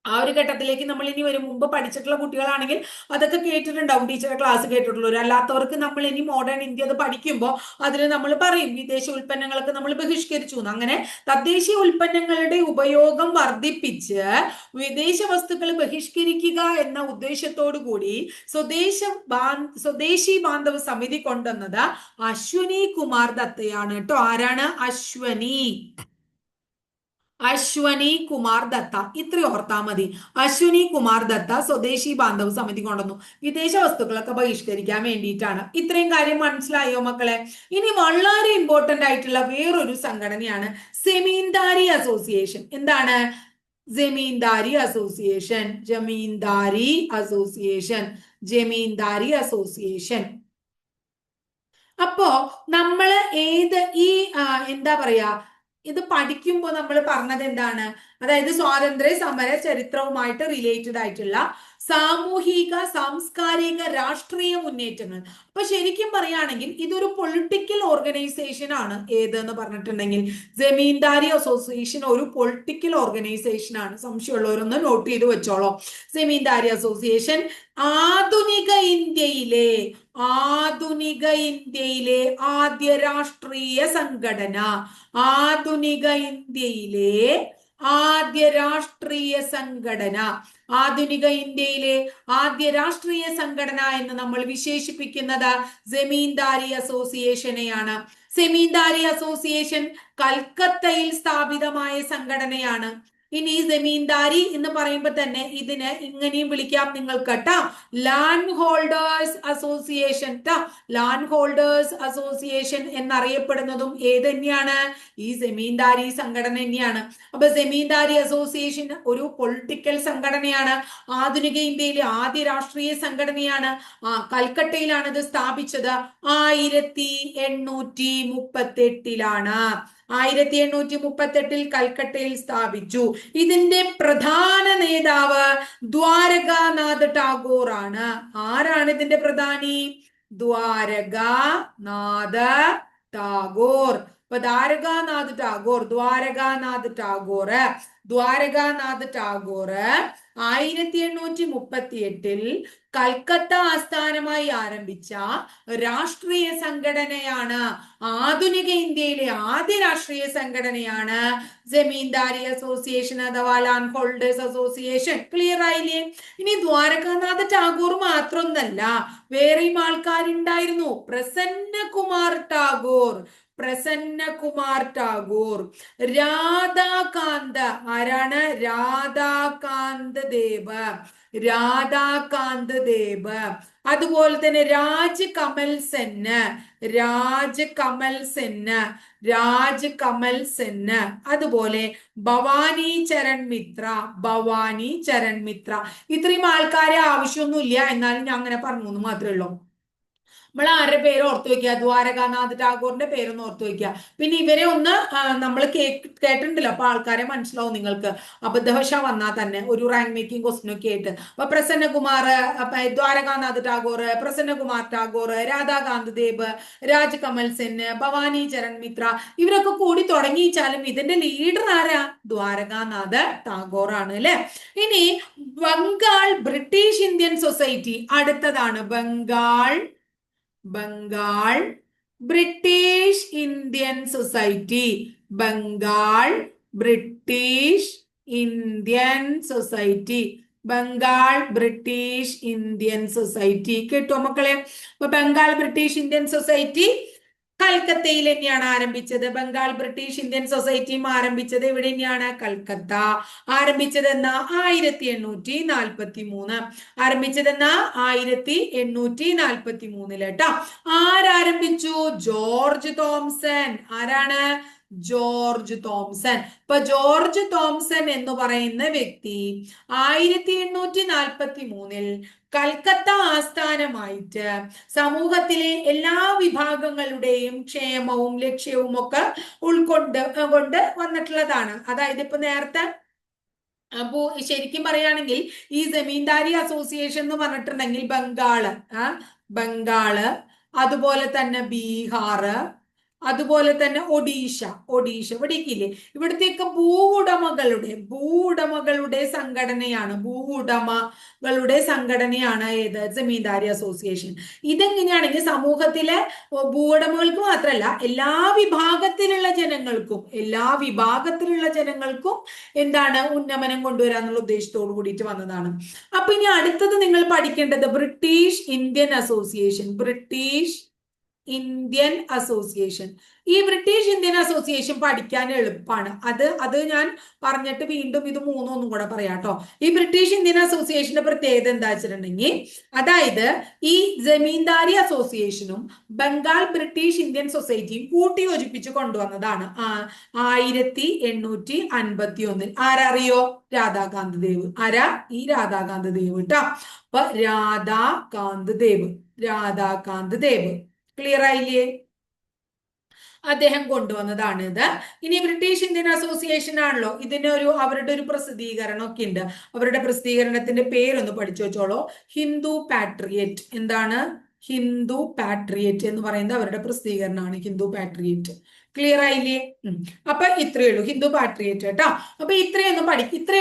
ആ ഒരു ഘട്ടത്തിലേക്ക് നമ്മൾ ഇനി വരും. മുമ്പ് പഠിച്ചിട്ടുള്ള കുട്ടികളാണെങ്കിൽ അതൊക്കെ കേട്ടിട്ടുണ്ടാവും, ടീച്ചറുടെ ക്ലാസ് കേട്ടിട്ടുള്ളവർ. അല്ലാത്തവർക്ക് നമ്മൾ ഇനി മോഡേൺ ഇന്ത്യ അത് പഠിക്കുമ്പോൾ അതിൽ നമ്മൾ പറയും വിദേശ ഉൽപ്പന്നങ്ങളൊക്കെ നമ്മൾ ബഹിഷ്കരിച്ചു. അങ്ങനെ തദ്ദേശീയ ഉൽപ്പന്നങ്ങളുടെ ഉപയോഗം വർദ്ധിപ്പിച്ച് വിദേശ വസ്തുക്കൾ ബഹിഷ്കരിക്കുക എന്ന ഉദ്ദേശത്തോടു കൂടി സ്വദേശി ബാന്ധവ സമിതി കൊണ്ടുവന്നത് അശ്വനി കുമാർ ദത്തയാണ് കേട്ടോ. ആരാണ്? അശ്വനി കുമാർ ദത്ത. ഇത്രയും ഓർത്താ മതി. അശ്വനി കുമാർ ദത്ത സ്വദേശി ബാന്ധവ് സമിതി കൊണ്ടുവന്നു. വിദേശ വസ്തുക്കളൊക്കെ ബഹിഷ്കരിക്കാൻ വേണ്ടിയിട്ടാണ്. ഇത്രയും കാര്യം മനസ്സിലായോ മക്കളെ? ഇനി വളരെ ഇമ്പോർട്ടന്റ് ആയിട്ടുള്ള വേറൊരു സംഘടനയാണ് സെമീന്ദാരി അസോസിയേഷൻ. എന്താണ്? Zamindari association. Zamindari association. Zamindari association. അപ്പോ നമ്മള് ഈ എന്താ പറയാ, ഇത് പഠിക്കുമ്പോൾ നമ്മൾ പറഞ്ഞത് എന്താണ്? അതായത് സ്വാതന്ത്ര്യ സമര ചരിത്രവുമായിട്ട് റിലേറ്റഡ് ആയിട്ടുള്ള സാമൂഹിക, സാംസ്കാരിക, രാഷ്ട്രീയ മുന്നേറ്റങ്ങൾ. അപ്പൊ ശരിക്കും പറയുകയാണെങ്കിൽ ഇതൊരു പൊളിറ്റിക്കൽ ഓർഗനൈസേഷൻ ആണ്. ഏതെന്ന് പറഞ്ഞിട്ടുണ്ടെങ്കിൽ ജമീന്ദാരി അസോസിയേഷൻ ഒരു പൊളിറ്റിക്കൽ ഓർഗനൈസേഷൻ ആണ്. സംശയമുള്ളവരൊന്ന് നോട്ട് ചെയ്ത് വെച്ചോളോ. ജമീന്ദാരി അസോസിയേഷൻ ആധുനിക ഇന്ത്യയിലെ ആദ്യ രാഷ്ട്രീയ സംഘടന. ആധുനിക ഇന്ത്യയിലെ ആദ്യ രാഷ്ട്രീയ സംഘടന. ആധുനിക ഇന്ത്യയിലെ ആദ്യ രാഷ്ട്രീയ സംഘടന എന്ന് നമ്മൾ വിശേഷിപ്പിക്കുന്നത് ജമീന്ദാരി അസോസിയേഷനെയാണ്. സെമീന്ദാരി അസോസിയേഷൻ കൽക്കത്തയിൽ സ്ഥാപിതമായ സംഘടനയാണ്. ഇനി ജമീന്ദാരി എന്ന് പറയുമ്പോൾ തന്നെ ഇതിനെ ഇങ്ങനെയും വിളിക്കാം നിങ്ങൾക്ക് കേട്ടോ, land holders association. Land holders association എന്നറിയപ്പെടുന്നതും ഏത് തന്നെയാണ്? ഈ ജമീന്ദാരി സംഘടന തന്നെയാണ്. അപ്പൊ ജമീന്ദാരി അസോസിയേഷൻ ഒരു പൊളിറ്റിക്കൽ സംഘടനയാണ്. ആധുനിക ഇന്ത്യയിലെ ആദ്യ രാഷ്ട്രീയ സംഘടനയാണ്. കൽക്കട്ടയിലാണ് ഇത് സ്ഥാപിച്ചത്. 1838 1838 കൽക്കട്ടയിൽ സ്ഥാപിച്ചു. ഇതിന്റെ പ്രധാന നേതാവ് ദ്വാരകാനാഥ് ടാഗോർ ആണ്. ആരാണ് ഇതിന്റെ പ്രധാനി? ദ്വാരകാനാഥ് ടാഗോർ. അപ്പൊ ദ്വാരകാനാഥ് ടാഗോർ 1838 കൽക്കത്ത ആസ്ഥാനമായി ആരംഭിച്ച രാഷ്ട്രീയ സംഘടനയാണ്. ആധുനിക ഇന്ത്യയിലെ ആദ്യ രാഷ്ട്രീയ സംഘടനയാണ് ജമീന്ദാരി അസോസിയേഷൻ അഥവാ ലാൻഡ് ഹോൾഡേഴ്സ് അസോസിയേഷൻ. ക്ലിയർ ആയില്ലേ? ഇനി ദ്വാരകാനാഥ് ടാഗോർ മാത്രമൊന്നല്ല, വേറെയും ആൾക്കാരുണ്ടായിരുന്നു. പ്രസന്നകുമാർ ടാഗോർ, രാധാകാന്ത്. ആരാണ്? രാധാകാന്ത് ദേവ്. അതുപോലെ തന്നെ രാജ് കമൽ സെന്ന്. അതുപോലെ ഭവാനി ചരൺ മിത്ര. ഇത്രയും ആൾക്കാരെ ആവശ്യമൊന്നുമില്ല, എന്നാലും ഞാൻ അങ്ങനെ പറഞ്ഞു എന്ന് മാത്രമേ ഉള്ളൂ. നമ്മൾ ആരുടെ പേര് ഓർത്തു വെക്കുക? ദ്വാരകാനാഥ് ടാഗോറിന്റെ പേരൊന്ന് ഓർത്തു വെക്കുക. പിന്നെ ഇവരെ ഒന്ന് നമ്മൾ കേട്ടിട്ടുണ്ടല്ലോ, അപ്പൊ ആൾക്കാരെ മനസ്സിലാവും നിങ്ങൾക്ക്. അബദ്ധവശ വന്നാൽ തന്നെ ഒരു റാങ്ക് മേക്കിംഗ് ക്വസ്റ്റ്യൻ ഒക്കെ ആയിട്ട്. അപ്പൊ ദ്വാരകാനാഥ് ടാഗോർ, പ്രസന്നകുമാർ ടാഗോർ, രാധാകാന്ത് ദേവ്, രാജ് കമൽ സെൻ, ഭവാനി ചരൺ മിത്ര, ഇവരൊക്കെ കൂടി തുടങ്ങിച്ചാലും ഇതിന്റെ ലീഡർ ആരാ? ദ്വാരകാനാഥ് ടാഗോർ ആണ് അല്ലെ. ഇനി ബംഗാൾ ബ്രിട്ടീഷ് ഇന്ത്യൻ സൊസൈറ്റി അടുത്തതാണ്. ബംഗാൾ ബ്രിട്ടീഷ് ഇന്ത്യൻ സൊസൈറ്റി കേട്ടോ മക്കളെ? അപ്പൊ ബംഗാൾ ബ്രിട്ടീഷ് ഇന്ത്യൻ സൊസൈറ്റി കൽക്കത്തയിൽ തന്നെയാണ് ആരംഭിച്ചത്. ബംഗാൾ ബ്രിട്ടീഷ് ഇന്ത്യൻ സൊസൈറ്റിയും ആരംഭിച്ചത് ഇവിടെ തന്നെയാണ്, കൽക്കത്ത. ആരംഭിച്ചത് എന്നാ? 1843. ആരംഭിച്ചതെന്നാ? 1843 കേട്ടോ. ആരാരംഭിച്ചു? George Thompson. ആരാണ്? George Thompson. ഇപ്പൊ ജോർജ് തോംസൺ എന്ന് പറയുന്ന വ്യക്തി 1843 കൽക്കത്ത ആസ്ഥാനമായിട്ട് സമൂഹത്തിലെ എല്ലാ വിഭാഗങ്ങളുടെയും ക്ഷേമവും ലക്ഷ്യവും ഒക്കെ കൊണ്ട് വന്നിട്ടുള്ളതാണ്. അതായത് ഇപ്പൊ നേരത്തെ അപ്പോ ശരിക്കും പറയുകയാണെങ്കിൽ ഈ ജമീന്ദാരി അസോസിയേഷൻ എന്ന് പറഞ്ഞിട്ടുണ്ടെങ്കിൽ ബംഗാള്, അതുപോലെ തന്നെ ബീഹാർ, അതുപോലെ തന്നെ ഒഡീഷ ഇവിടേക്കില്ലേ, ഇവിടത്തേക്ക് ഭൂവുടമകളുടെ സംഘടനയാണ് ഏത്? ജമീന്ദാരി അസോസിയേഷൻ. ഇതെങ്ങനെയാണെങ്കിൽ സമൂഹത്തിലെ ഭൂവുടമകൾക്ക് മാത്രമല്ല, എല്ലാ വിഭാഗത്തിലുള്ള ജനങ്ങൾക്കും എന്താണ്? ഉന്നമനം കൊണ്ടുവരാന്നുള്ള ഉദ്ദേശത്തോട് കൂടിയിട്ട് വന്നതാണ്. അപ്പൊ ഇനി അടുത്തത് നിങ്ങൾ പഠിക്കേണ്ടത് ബ്രിട്ടീഷ് ഇന്ത്യൻ അസോസിയേഷൻ. ഈ ബ്രിട്ടീഷ് ഇന്ത്യൻ അസോസിയേഷൻ പഠിക്കാൻ എളുപ്പമാണ്. അത് ഞാൻ പറഞ്ഞിട്ട് വീണ്ടും ഇത് മൂന്നൊന്നും കൂടെ പറയാം കേട്ടോ. ഈ ബ്രിട്ടീഷ് ഇന്ത്യൻ അസോസിയേഷന്റെ പ്രത്യേകത എന്താ വെച്ചിട്ടുണ്ടെങ്കിൽ, അതായത് ഈ ജമീന്ദാരി അസോസിയേഷനും ബംഗാൾ ബ്രിട്ടീഷ് ഇന്ത്യൻ സൊസൈറ്റിയും കൂട്ടി യോജിപ്പിച്ച് കൊണ്ടുവന്നതാണ് 1851. ആരറിയോ? രാധാകാന്ത് ദേവ്. ആരാ? ഈ രാധാകാന്ത് ദേവ് കേട്ടോ. അപ്പൊ രാധാകാന്ത് ദേവ് ക്ലിയർ ആയില്ലേ? അദ്ദേഹം കൊണ്ടുവന്നതാണ് ഇത്. ഇനി ബ്രിട്ടീഷ് ഇന്ത്യൻ അസോസിയേഷൻ ആണല്ലോ, അവരുടെ ഒരു പ്രസിദ്ധീകരണം ഒക്കെ ഉണ്ട്. അവരുടെ പ്രസിദ്ധീകരണത്തിന്റെ പേരൊന്ന് പഠിച്ചു വെച്ചോളൂ. ഹിന്ദു പാട്രിയറ്റ്. എന്താണ്? ഹിന്ദു പാട്രിയറ്റ് എന്ന് പറയുന്നത് അവരുടെ പ്രസിദ്ധീകരണമാണ്, ഹിന്ദു പാട്രിയറ്റ്. ക്ലിയർ ആയില്ലേ? അപ്പൊ ഇത്രയേ ഉള്ളൂ, ഹിന്ദു പാട്രിയറ്റ് കേട്ടോ. അപ്പൊ ഇത്രയേ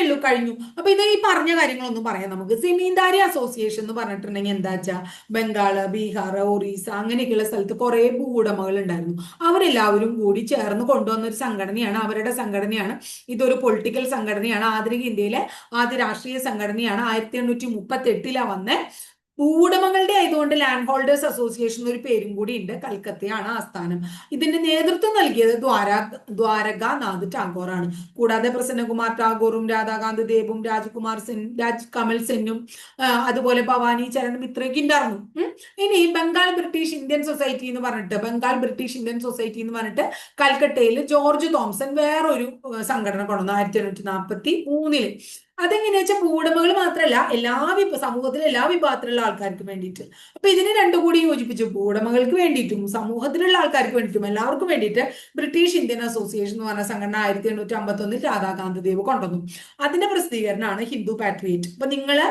ഉള്ളൂ, കഴിഞ്ഞു. അപ്പൊ ഇത് ഈ പറഞ്ഞ കാര്യങ്ങളൊന്നും പറയാം നമുക്ക്. ജമീന്ദാരി അസോസിയേഷൻ എന്ന് പറഞ്ഞിട്ടുണ്ടെങ്കിൽ എന്താ വെച്ചാ, ബംഗാള്, ബീഹാർ, ഒറീസ അങ്ങനെയൊക്കെയുള്ള സ്ഥലത്ത് കുറെ ഭൂവുടമകൾ ഉണ്ടായിരുന്നു. അവരെല്ലാവരും കൂടി ചേർന്ന് കൊണ്ടുവന്ന ഒരു സംഘടനയാണ്, അവരുടെ സംഘടനയാണ്. ഇതൊരു പൊളിറ്റിക്കൽ സംഘടനയാണ്. ആധുനിക ഇന്ത്യയിലെ ആദ്യ രാഷ്ട്രീയ സംഘടനയാണ്. 1838 വന്ന് ഭൂവുടമകളുടെ ആയതുകൊണ്ട് ലാൻഡ് ഹോൾഡേഴ്സ് അസോസിയേഷൻ ഒരു പേരും കൂടി ഉണ്ട്. കൽക്കത്തയാണ് ആസ്ഥാനം. ഇതിന്റെ നേതൃത്വം നൽകിയത് ദ്വാരകാനാഥ് ടാഗോർ ആണ്. കൂടാതെ പ്രസന്നകുമാർ ടാഗോറും രാധാകാന്ത് ദേവും രാജ് കമൽ സെന്നും അതുപോലെ ഭവാനി ചരൺ മിത്രയൊക്കെ ഉണ്ടായിരുന്നു. ഇനി ബംഗാൾ ബ്രിട്ടീഷ് ഇന്ത്യൻ സൊസൈറ്റി എന്ന് പറഞ്ഞിട്ട് കൽക്കട്ടയിൽ ജോർജ് തോംസൺ വേറൊരു സംഘടന കൊണ്ടുവന്നു 1843. അതെങ്ങനെയാ വെച്ചാൽ ഭൂവുടമകൾ മാത്രമല്ല സമൂഹത്തിലെ എല്ലാ വിഭാഗത്തിലുള്ള ആൾക്കാർക്ക് വേണ്ടിയിട്ട്. അപ്പൊ ഇതിനെ രണ്ടും കൂടി യോജിപ്പിച്ചു, ഭൂവുടമകൾക്ക് വേണ്ടിയിട്ടും സമൂഹത്തിലുള്ള ആൾക്കാർക്ക് വേണ്ടിയിട്ടും എല്ലാവർക്കും വേണ്ടിയിട്ട് ബ്രിട്ടീഷ് ഇന്ത്യൻ അസോസിയേഷൻ എന്ന് പറഞ്ഞ സംഘടന 1851 രാധാകാന്ത് ദേവ് കൊണ്ടുവന്നു. അതിന്റെ പ്രസിദ്ധീകരണമാണ് ഹിന്ദു പാട്രിയറ്റ്. അപ്പൊ നിങ്ങള്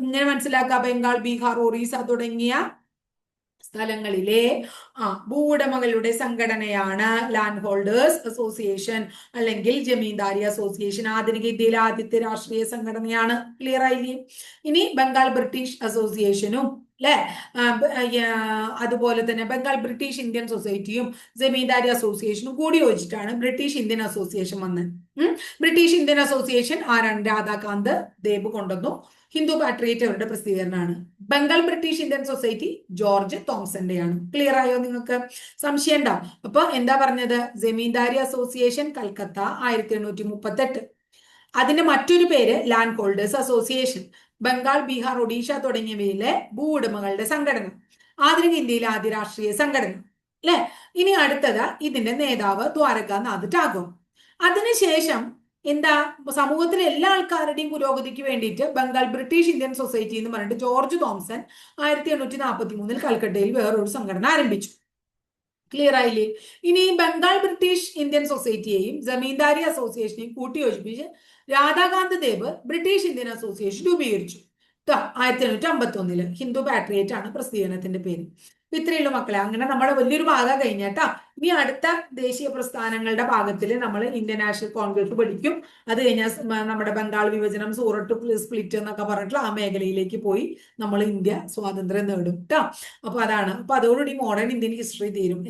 ഇങ്ങനെ മനസ്സിലാക്കുക, ബംഗാൾ, ബീഹാർ, ഒറീസ തുടങ്ങിയ സ്ഥലങ്ങളിലെ ഭൂവുടമകളുടെ സംഘടനയാണ് ലാൻഡ് ഹോൾഡേഴ്സ് അസോസിയേഷൻ അല്ലെങ്കിൽ ജമീന്ദാരി അസോസിയേഷൻ. ആധുനിക ഇന്ത്യയിലെ ആദ്യത്തെ രാഷ്ട്രീയ സംഘടനയാണ്. ക്ലിയർ ആയില്ലേ? ഇനി ബംഗാൾ ബ്രിട്ടീഷ് അസോസിയേഷനും അല്ലെ, അതുപോലെ തന്നെ ബംഗാൾ ബ്രിട്ടീഷ് ഇന്ത്യൻ സൊസൈറ്റിയും ജമീന്ദാരി അസോസിയേഷനും കൂടി യോജിച്ചിട്ടാണ് ബ്രിട്ടീഷ് ഇന്ത്യൻ അസോസിയേഷൻ വന്നത്. ബ്രിട്ടീഷ് ഇന്ത്യൻ അസോസിയേഷൻ ആരാണ്? രാധാകാന്ത് ദേവ് കൊണ്ടുവന്നു. ഹിന്ദു പാട്രിയറ്റ് അവരുടെ പ്രസിദ്ധീകരണമാണ്. Bengal British Indian society George തോംസന്റെയാണ്. ക്ലിയർ ആയോ? നിങ്ങൾക്ക് സംശയം ഉണ്ടാവും. അപ്പൊ എന്താ പറഞ്ഞത്? ജമീന്ദാരി അസോസിയേഷൻ കൽക്കത്ത 1838. അതിന്റെ മറ്റൊരു പേര് land holders association. Bengal, Bihar, Odisha തുടങ്ങിയവയിലെ ഭൂവുടമകളുടെ സംഘടന. ആധുനിക ഇന്ത്യയിലെ ആദ്യ രാഷ്ട്രീയ സംഘടന അല്ലെ. ഇനി അടുത്തത് ഇതിന്റെ നേതാവ് ദ്വാരകാനാഥ് ടാഗോർ. അതിനുശേഷം എന്താ, സമൂഹത്തിലെ എല്ലാ ആൾക്കാരുടെയും പുരോഗതിക്ക് വേണ്ടിയിട്ട് ബംഗാൾ ബ്രിട്ടീഷ് ഇന്ത്യൻ സൊസൈറ്റി എന്ന് പറഞ്ഞിട്ട് ജോർജ് തോംസൺ 1843 കൽക്കട്ടയിൽ വേറൊരു സംഘടന ആരംഭിച്ചു. ക്ലിയർ ആയില്ലേ? ഇനി ബംഗാൾ ബ്രിട്ടീഷ് ഇന്ത്യൻ സൊസൈറ്റിയെയും ജമീന്ദാരി അസോസിയേഷനെയും കൂട്ടിയോജിപ്പിച്ച് Radhakant Dev British Indian association രൂപീകരിച്ചു. 1851 ഹിന്ദു പാട്രിയറ്റ് ആണ് പ്രസിദ്ധീകരണത്തിന്റെ പേര്. ഇത്രയുള്ള മക്കളെ. അങ്ങനെ നമ്മുടെ വലിയൊരു ഭാഗം കഴിഞ്ഞേട്ടാ. ഇനി അടുത്ത ദേശീയ പ്രസ്ഥാനങ്ങളുടെ ഭാഗത്തിൽ നമ്മൾ ഇന്ത്യൻ നാഷണൽ കോൺഗ്രസ് പഠിക്കും. അത് കഴിഞ്ഞാൽ നമ്മുടെ ബംഗാൾ വിഭജനം, സൂററ്റ് സ്പ്ലിറ്റ് എന്നൊക്കെ പറഞ്ഞിട്ടുള്ള ആ മേഖലയിലേക്ക് പോയി നമ്മൾ ഇന്ത്യ സ്വാതന്ത്ര്യം നേടും കേട്ടോ. അപ്പൊ അതാണ്. അപ്പൊ അതോടുകൂടി മോഡേൺ ഇന്ത്യൻ ഹിസ്റ്ററി തീരും.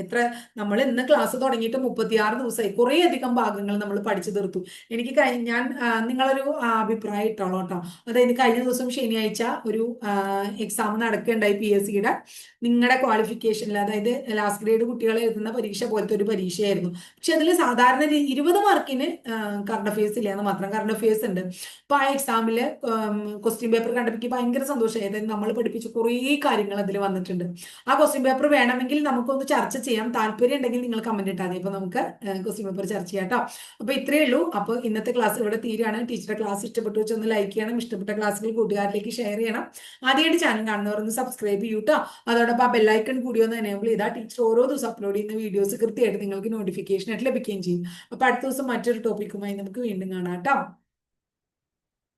നമ്മൾ ഇന്ന് ക്ലാസ് തുടങ്ങിയിട്ട് 36 ദിവസമായി. കുറേ അധികം ഭാഗങ്ങൾ നമ്മൾ പഠിച്ചു തീർത്തു. എനിക്ക് ഞാൻ നിങ്ങളൊരു അഭിപ്രായം ഇട്ടോളൂ കേട്ടോ. അതായത് കഴിഞ്ഞ ദിവസം ശനിയാഴ്ച ഒരു എക്സാം നടക്കുകയുണ്ടായി PSCയുടെ. നിങ്ങളുടെ ക്വാളിഫിക്കേഷനിൽ, അതായത് ലാസ്റ്റ് ഗ്രേഡ് കുട്ടികൾ എഴുതുന്ന പരീക്ഷ പോലത്തെ ഒരു പരീക്ഷയായിരുന്നു. പക്ഷെ അതിൽ സാധാരണ 20 മാർക്കിന് കറണ്ട് അഫയേഴ്സ് ഇല്ല എന്ന് മാത്രം. കറണ്ട് അഫയേഴ്സ് ഉണ്ട്. അപ്പൊ ആ എക്സാമില് ക്വസ്റ്റ്യൻ പേപ്പർ കണ്ടപ്പോൾ ഭയങ്കര സന്തോഷമായി. അതായത് നമ്മൾ പഠിപ്പിച്ച കുറേ കാര്യങ്ങൾ അതിൽ വന്നിട്ടുണ്ട്. ആ ക്വസ്റ്റ്യൻ പേപ്പർ വേണമെങ്കിൽ നമുക്കൊന്ന് ചർച്ച ചെയ്യാം. താല്പര്യം ഉണ്ടെങ്കിൽ നിങ്ങൾ കമന്റ് ഇട്ടാൽ മതി. അപ്പൊ നമുക്ക് ക്വസ്റ്റ്യൻ പേപ്പർ ചർച്ച ചെയ്യാം കേട്ടോ. അപ്പൊ ഇത്രയേ ഉള്ളൂ. അപ്പൊ ഇന്നത്തെ ക്ലാസ് ഇവിടെ തീരുകയാണ്. ടീച്ചറുടെ ക്ലാസ് ഇഷ്ടപ്പെട്ടു വെച്ചൊന്ന് ലൈക്ക് ചെയ്യണം. ഇഷ്ടപ്പെട്ട ക്ലാസ്സുകൾ കൂട്ടുകാരിലേക്ക് ഷെയർ ചെയ്യണം. ആദ്യമായിട്ട് ചാനൽ കാണുന്നവർ ഒന്ന് സബ്സ്ക്രൈബ് ചെയ്യൂ കേട്ടോ. അതോടൊപ്പം ആ ബെല്ലൈക്കൺ കൂടി ഒന്ന് എനേബിൾ ചെയ്താൽ ടീച്ചർ ഓരോ ദിവസം അപ്ലോഡ് ചെയ്യുന്ന വീഡിയോസ് കൃത്യമായിട്ട് നിങ്ങൾക്ക് നോട്ടിഫിക്കേഷൻ ആയിട്ട് ലഭിക്കുകയും ചെയ്യും. അപ്പൊ അടുത്ത ദിവസം മറ്റൊരു ടോപ്പിക്കുമായി നമുക്ക് വീണ്ടും കാണാം കേട്ടോ.